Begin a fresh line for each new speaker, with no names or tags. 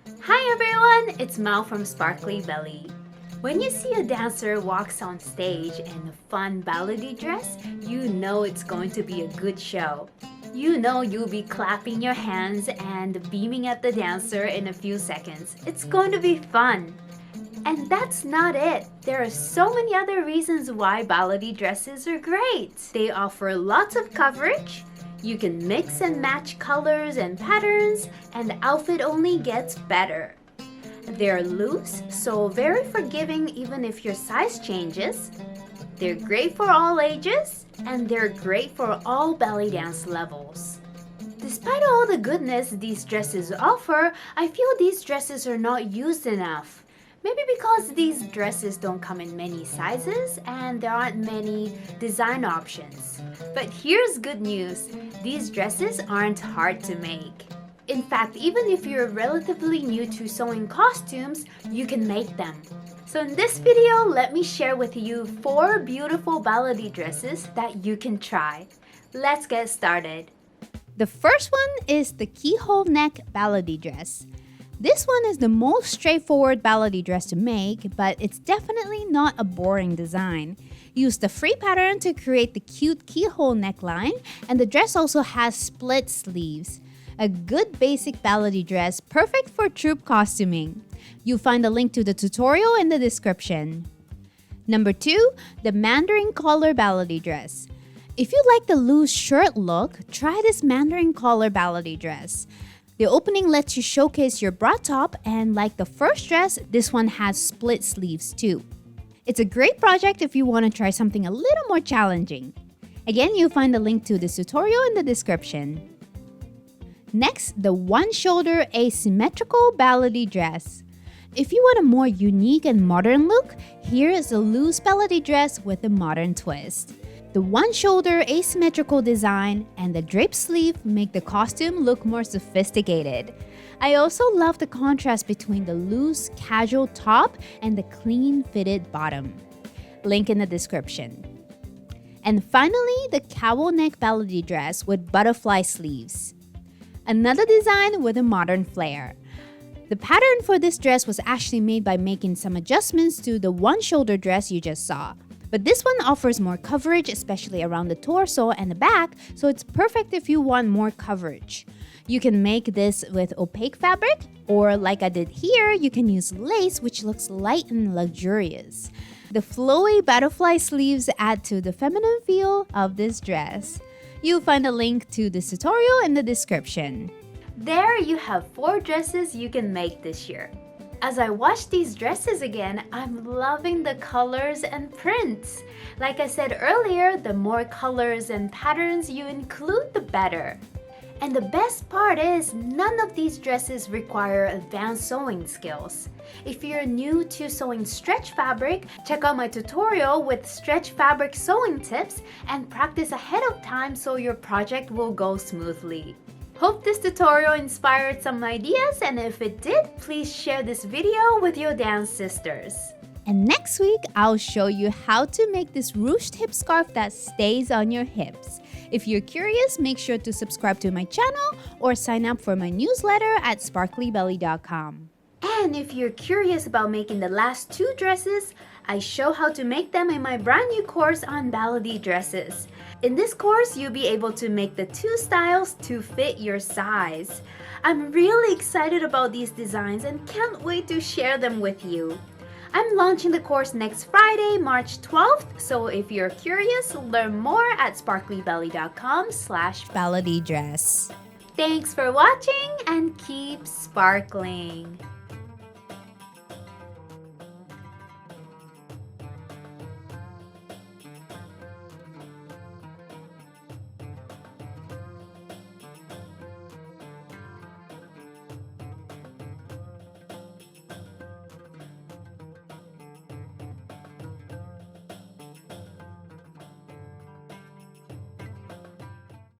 Hi everyone, it's Mel from Sparkly Belly. When you see a dancer walks on stage in a fun ballady dress, you know it's going to be a good show. You know you'll be clapping your hands and beaming at the dancer in a few seconds. It's going to be fun. And that's not it. There are so many other reasons why ballady dresses are great. They offer lots of coverage. You can mix and match colors and patterns, and the outfit only gets better. They're loose, so very forgiving even if your size changes. They're great for all ages, and they're great for all belly dance levels. Despite all the goodness these dresses offer, I feel these dresses are not used enough. Maybe because these dresses don't come in many sizes and there aren't many design options. But here's good news, these dresses aren't hard to make. In fact, even if you're relatively new to sewing costumes, you can make them. So in this video, let me share with you 4 beautiful ballady dresses that you can try. Let's get started.
The first one is the keyhole neck ballady dress. This one is the most straightforward ballady dress to make, but it's definitely not a boring design. Use the free pattern to create the cute keyhole neckline, and the dress also has split sleeves. A good basic ballady dress, perfect for troupe costuming. You'll find a link to the tutorial in the description. Number 2, the mandarin collar ballady dress. If you like the loose shirt look, try this mandarin collar ballady dress. The opening lets you showcase your bra top, and like the first dress, this one has split sleeves too. It's a great project if you want to try something a little more challenging. Again, you'll find the link to this tutorial in the description. Next, the one-shoulder asymmetrical ballady dress. If you want a more unique and modern look, here is a loose ballady dress with a modern twist. The one-shoulder asymmetrical design and the draped sleeve make the costume look more sophisticated. I also love the contrast between the loose, casual top and the clean-fitted bottom. Link in the description. And finally, the cowl neck ballady dress with butterfly sleeves. Another design with a modern flair. The pattern for this dress was actually made by making some adjustments to the one-shoulder dress you just saw. But this one offers more coverage, especially around the torso and the back, so it's perfect if you want more coverage. You can make this with opaque fabric, or like I did here, you can use lace, which looks light and luxurious. The flowy butterfly sleeves add to the feminine feel of this dress. You'll find a link to this tutorial in the description.
There you have 4 dresses you can make this year. As I watch these dresses again, I'm loving the colors and prints. Like I said earlier, the more colors and patterns you include, the better. And the best part is, none of these dresses require advanced sewing skills. If you're new to sewing stretch fabric, check out my tutorial with stretch fabric sewing tips and practice ahead of time so your project will go smoothly. Hope this tutorial inspired some ideas, and if it did, please share this video with your dance sisters.
And next week, I'll show you how to make this ruched hip scarf that stays on your hips. If you're curious, make sure to subscribe to my channel or sign up for my newsletter at sparklybelly.com.
And if you're curious about making the last 2 dresses, I show how to make them in my brand new course on ballady dresses. In this course, you'll be able to make the 2 styles to fit your size. I'm really excited about these designs and can't wait to share them with you. I'm launching the course next Friday, March 12th, so if you're curious, learn more at sparklybelly.com/ballady dress. Thanks for watching and keep sparkling!